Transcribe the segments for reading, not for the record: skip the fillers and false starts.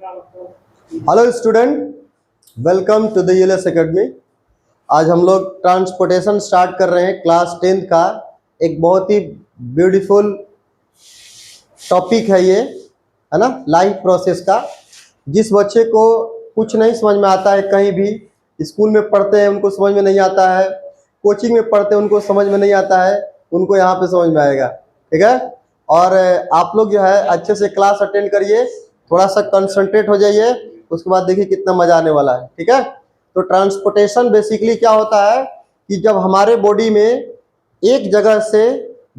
Hello student, welcome to the ULS academy. आज हम लोग ट्रांसपोर्टेशन स्टार्ट कर रहे हैं क्लास 10 का। एक बहुत ही ब्यूटीफुल टॉपिक है ये, है ना, लाइफ प्रोसेस का। जिस बच्चे को कुछ नहीं समझ में आता है, कहीं भी स्कूल में पढ़ते हैं उनको समझ में नहीं आता है, कोचिंग में पढ़ते हैं उनको समझ में नहीं आता है, उनको यहाँ पे समझ में आएगा। ठीक है। और आप लोग जो है अच्छे से क्लास अटेंड करिए, थोड़ा सा कंसंट्रेट हो जाइए, उसके बाद देखिए कितना मजा आने वाला है। ठीक है। तो ट्रांसपोर्टेशन बेसिकली क्या होता है कि जब हमारे बॉडी में एक जगह से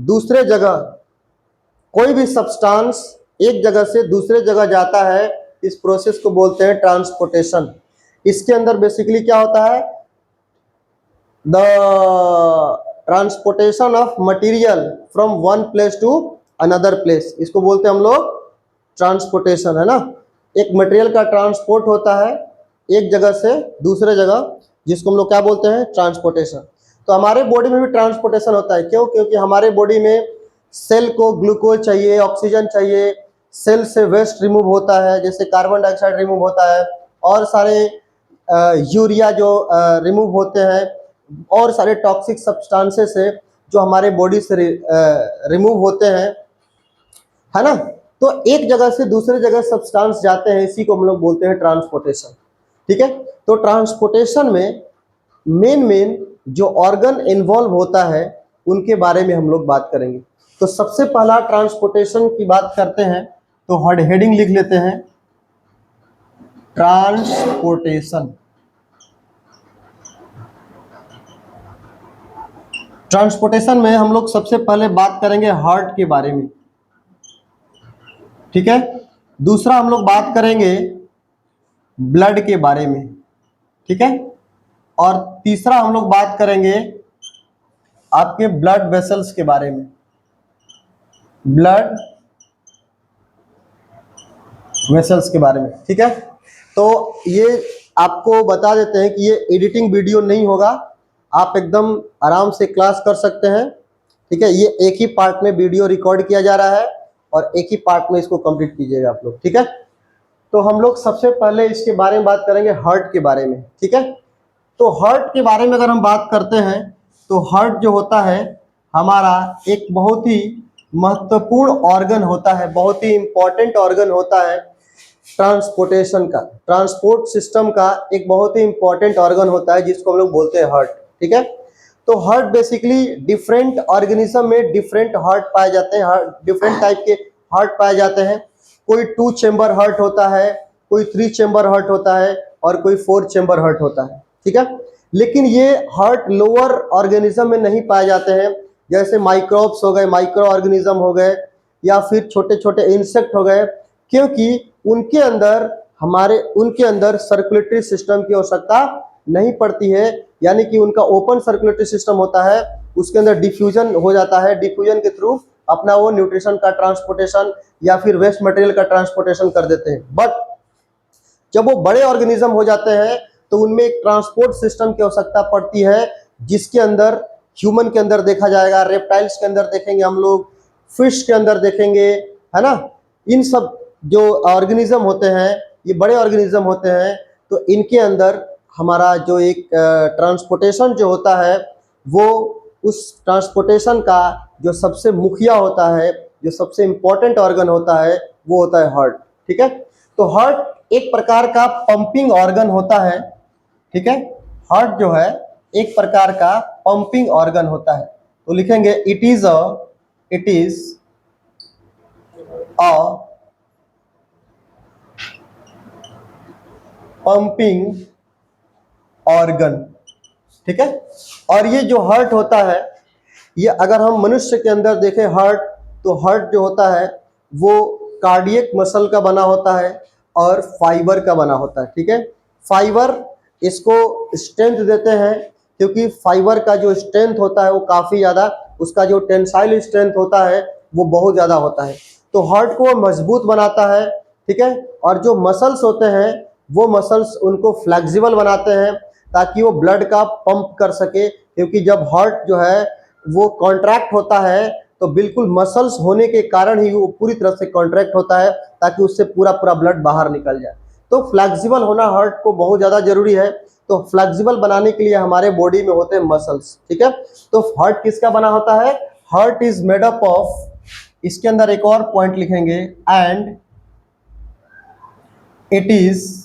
दूसरे जगह कोई भी सब्सटेंस एक जगह से दूसरे जगह जाता है, इस प्रोसेस को बोलते हैं ट्रांसपोर्टेशन। इसके अंदर बेसिकली क्या होता है, the transportation of material from one place to another place, इसको बोलते हैं हम लोग ट्रांसपोर्टेशन, है ना। एक मटेरियल का ट्रांसपोर्ट होता है एक जगह से दूसरे जगह, जिसको हम लोग क्या बोलते हैं, ट्रांसपोर्टेशन। तो हमारे बॉडी में भी ट्रांसपोर्टेशन होता है। क्यों? क्योंकि हमारे बॉडी में सेल को ग्लूकोज चाहिए, ऑक्सीजन चाहिए, सेल से वेस्ट रिमूव होता है, जैसे कार्बन डाइऑक्साइड रिमूव होता है, और सारे यूरिया जो रिमूव होते हैं, और सारे टॉक्सिक सब्सटेंसेस है जो हमारे बॉडी से रिमूव होते हैं, है ना। तो एक जगह से दूसरे जगह सब्सटेंस जाते हैं, इसी को हम लोग बोलते हैं ट्रांसपोर्टेशन। ठीक है। तो ट्रांसपोर्टेशन में मेन जो ऑर्गन इन्वॉल्व होता है उनके बारे में हम लोग बात करेंगे। तो सबसे पहला ट्रांसपोर्टेशन की बात करते हैं, तो हेडिंग लिख लेते हैं, ट्रांसपोर्टेशन। ट्रांसपोर्टेशन में हम लोग सबसे पहले बात करेंगे हार्ट के बारे में। ठीक है। दूसरा हम लोग बात करेंगे ब्लड के बारे में। ठीक है। और तीसरा हम लोग बात करेंगे आपके ब्लड वेसल्स के बारे में, ब्लड वेसल्स के बारे में। ठीक है। तो ये आपको बता देते हैं कि ये एडिटिंग वीडियो नहीं होगा, आप एकदम आराम से क्लास कर सकते हैं। ठीक है। ये एक ही पार्ट में वीडियो रिकॉर्ड किया जा रहा है और एक ही पार्ट में इसको कंप्लीट कीजिएगा आप लोग। ठीक है। तो हम लोग सबसे पहले इसके बारे में बात करेंगे, हार्ट के बारे में। ठीक है। तो हार्ट के बारे में अगर हम बात करते हैं, तो हार्ट जो होता है हमारा एक बहुत ही महत्वपूर्ण ऑर्गन होता है, बहुत ही इंपॉर्टेंट ऑर्गन होता है ट्रांसपोर्टेशन का, ट्रांसपोर्ट सिस्टम का एक बहुत ही इंपॉर्टेंट ऑर्गन होता है, जिसको हम लोग बोलते हैं हार्ट। ठीक है। तो हार्ट बेसिकली डिफरेंट ऑर्गेनिज्म में डिफरेंट हार्ट पाए जाते हैं, डिफरेंट टाइप के हार्ट पाए जाते हैं। कोई 2 चेंबर हार्ट होता है, कोई 3 चेंबर हार्ट होता है, और कोई 4 चेंबर हार्ट होता है। ठीक है। लेकिन ये हार्ट लोअर ऑर्गेनिज्म में नहीं पाए जाते हैं, जैसे माइक्रोब्स हो गए, माइक्रो ऑर्गेनिज्म हो गए, या फिर छोटे छोटे इंसेक्ट हो गए, क्योंकि उनके अंदर सर्कुलेटरी सिस्टम की आवश्यकता नहीं पड़ती है। यानी कि उनका ओपन सर्कुलेटरी सिस्टम होता है, उसके अंदर डिफ्यूजन हो जाता है, डिफ्यूजन के थ्रू अपना वो न्यूट्रिशन का ट्रांसपोर्टेशन या फिर वेस्ट मटेरियल का ट्रांसपोर्टेशन कर देते हैं। बट जब वो बड़े ऑर्गेनिज्म हो जाते हैं तो उनमें एक ट्रांसपोर्ट सिस्टम की आवश्यकता पड़ती है, जिसके अंदर ह्यूमन के अंदर देखा जाएगा, रेप्टाइल्स के अंदर देखेंगे हम लोग, फिश के अंदर देखेंगे, है ना। इन सब जो ऑर्गेनिज्म होते हैं, ये बड़े ऑर्गेनिज्म होते हैं, तो इनके अंदर हमारा जो एक ट्रांसपोर्टेशन जो होता है, वो उस ट्रांसपोर्टेशन का जो सबसे मुखिया होता है, जो सबसे इंपॉर्टेंट ऑर्गन होता है, वो होता है हार्ट। ठीक है। तो हार्ट एक प्रकार का पंपिंग ऑर्गन होता है। ठीक है। हार्ट जो है एक प्रकार का पंपिंग ऑर्गन होता है। तो लिखेंगे it is a pumping organ. ठीक है। और ये जो हार्ट होता है, ये अगर हम मनुष्य के अंदर देखें हार्ट, तो हार्ट जो होता है वो कार्डियक मसल का बना होता है और फाइबर का बना होता है। ठीक है। फाइबर इसको स्ट्रेंथ देते हैं, क्योंकि फाइबर का जो स्ट्रेंथ होता है वो काफ़ी ज़्यादा, उसका जो टेंसाइल स्ट्रेंथ होता है वो बहुत ज़्यादा होता है, तो हार्ट को मजबूत बनाता है। ठीक है। और जो मसल्स होते हैं वो मसल्स उनको फ्लेक्सिबल बनाते हैं, ताकि वो ब्लड का पंप कर सके, क्योंकि जब हार्ट जो है वो कॉन्ट्रैक्ट होता है तो बिल्कुल मसल्स होने के कारण ही वो पूरी तरह से कॉन्ट्रैक्ट होता है ताकि उससे पूरा पूरा ब्लड बाहर निकल जाए। तो फ्लेक्सिबल होना हार्ट को बहुत ज़्यादा जरूरी है। तो फ्लेक्सिबल बनाने के लिए हमारे बॉडी में होते हैं मसल्स, ठीक है। तो हार्ट किसका बना होता है? Heart is made up of, इसके अंदर एक और पॉइंट लिखेंगे, and it is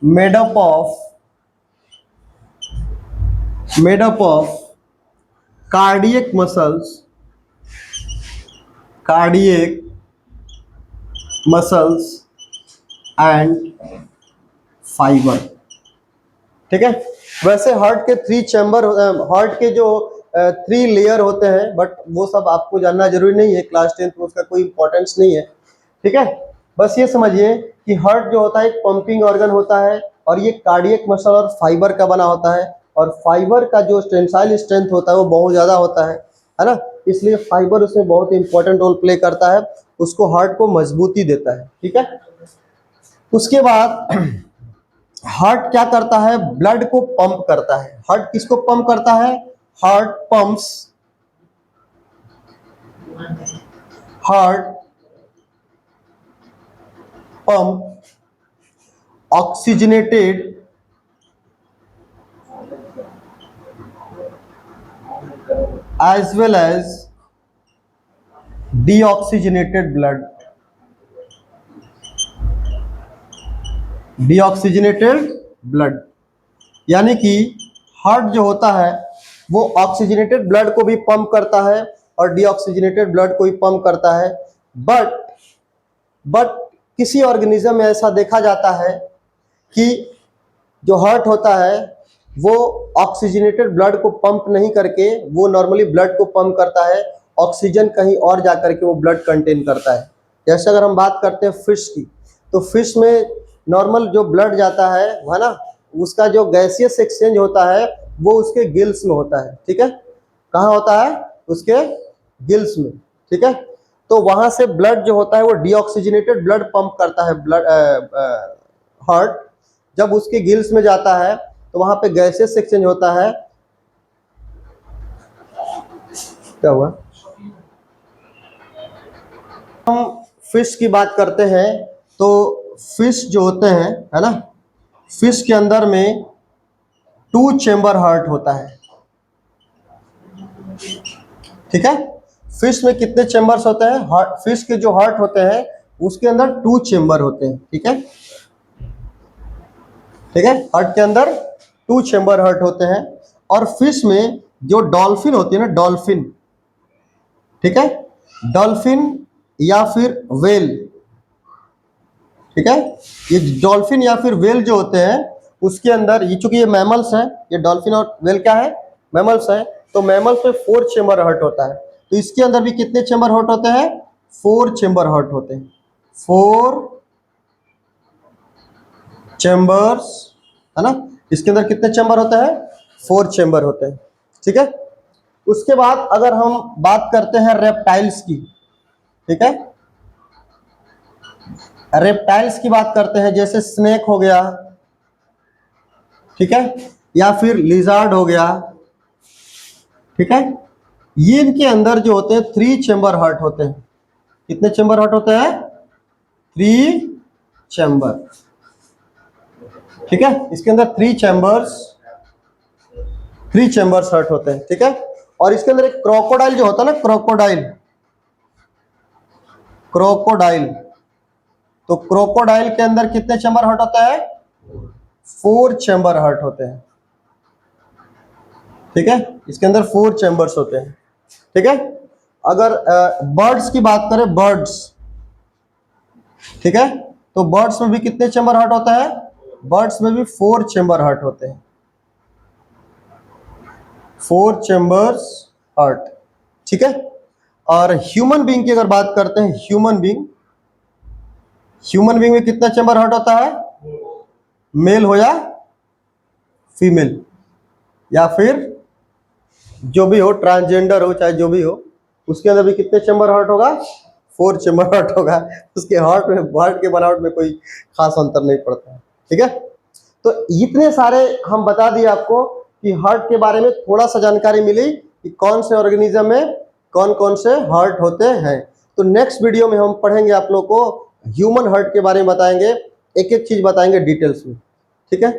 made up of cardiac muscles and fibre, ठीक है। वैसे हार्ट के 3 चैम्बर, हार्ट के जो 3 लेयर होते हैं, बट वो सब आपको जानना जरूरी नहीं है, क्लास 10th में उसका कोई इंपॉर्टेंस नहीं है, ठीक है। बस ये समझिए कि हार्ट जो होता है एक पंपिंग ऑर्गन होता है और ये कार्डियक मसल और फाइबर का बना होता है, और फाइबर का जो टेंसाइल स्ट्रेंथ होता है वो बहुत ज़्यादा होता है ना। इसलिए फाइबर उसमें बहुत इंपॉर्टेंट रोल प्ले करता है, उसको हार्ट को मजबूती देता है, ठीक है। उसके बाद हार्ट क्या करता है? ब्लड को पंप करता है। हार्ट किसको पंप करता है? Heart pump oxygenated as well as deoxygenated blood, यानी कि हार्ट जो होता है वो ऑक्सीजनेटेड ब्लड को भी पंप करता है और डीऑक्सीजनेटेड ब्लड को भी पंप करता है। बट किसी ऑर्गेनिज्म में ऐसा देखा जाता है कि जो हार्ट होता है वो ऑक्सीजनेटेड ब्लड को पंप नहीं करके वो नॉर्मली ब्लड को पंप करता है, ऑक्सीजन कहीं और जा करके वो ब्लड कंटेन करता है। जैसे अगर हम बात करते हैं फिश की, तो फिश में नॉर्मल जो ब्लड जाता है ना, उसका जो गैसियस एक्सचेंज होता है वो उसके गिल्स में होता है, ठीक है। कहाँ होता है? उसके गिल्स में, ठीक है। तो वहां से ब्लड जो होता है वो डीऑक्सीजनेटेड ब्लड पंप करता है, ब्लड हार्ट जब उसके गिल्स में जाता है तो वहां पे गैसेस एक्सचेंज होता है। क्या हुआ? हम फिश की बात करते हैं तो फिश जो होते हैं, है ना, फिश के अंदर में 2 चेंबर हार्ट होता है, ठीक है। फिश में कितने चेंबर्स होते हैं? फिश के जो हार्ट होते हैं उसके अंदर 2 चेंबर होते हैं, ठीक है, ठीक है। हार्ट के अंदर 2 चेंबर हार्ट होते हैं। और फिश में जो डॉल्फिन होती है ना, डॉल्फिन, ठीक है, डॉल्फिन या फिर वेल, ठीक है, ये डॉल्फिन या फिर वेल जो होते हैं उसके अंदर, ये चूंकि ये मैमल्स हैं, ये डॉल्फिन और वेल क्या है? मैमल्स हैं, तो मैमल्स में 4 चेंबर हार्ट होता है। तो इसके अंदर भी कितने चेंबर हार्ट होते हैं? 4 चेंबर हार्ट होते हैं, 4 चेंबर्स, है ना। इसके अंदर कितने चेंबर होते हैं? 4 चेंबर होते हैं, ठीक है। उसके बाद अगर हम बात करते हैं रेप्टाइल्स की, ठीक है, रेप्टाइल्स की बात करते हैं, जैसे स्नेक हो गया, ठीक है, या फिर लिजार्ड हो गया, ठीक है, ये इनके अंदर जो होते हैं 3 चेंबर हार्ट होते हैं। कितने चेंबर हार्ट होते हैं? 3 चेंबर, ठीक है। इसके अंदर 3 चेंबर्स हार्ट होते हैं, ठीक है। और इसके अंदर एक क्रोकोडाइल जो होता है ना, क्रोकोडाइल, तो क्रोकोडाइल के अंदर कितने चेंबर हार्ट होता है? 4 चेंबर हार्ट होते हैं, ठीक है। इसके अंदर 4 चेंबर्स होते हैं, ठीक है। अगर बर्ड्स की बात करें, बर्ड्स, ठीक है, तो बर्ड्स में भी कितने चेंबर हार्ट होता है? बर्ड्स में भी 4 चेंबर हार्ट होते हैं, 4 चेंबर्स हार्ट, ठीक है। और ह्यूमन बीइंग की अगर बात करते हैं, ह्यूमन बीइंग में कितना चेंबर हार्ट होता है? मेल हो या फीमेल, या फिर जो भी हो, ट्रांसजेंडर हो, चाहे जो भी हो, उसके अंदर भी कितने चेंबर हार्ट होगा? 4 चेंबर हार्ट होगा। उसके हार्ट के बनावट में कोई खास अंतर नहीं पड़ता है, ठीक है। तो इतने सारे हम बता दिए आपको कि हार्ट के बारे में थोड़ा सा जानकारी मिली कि कौन से ऑर्गेनिज्म में कौन कौन से हार्ट होते हैं। तो नेक्स्ट वीडियो में हम पढ़ेंगे, आप लोग को ह्यूमन हार्ट के बारे में बताएंगे, एक एक चीज बताएंगे डिटेल्स में, ठीक है।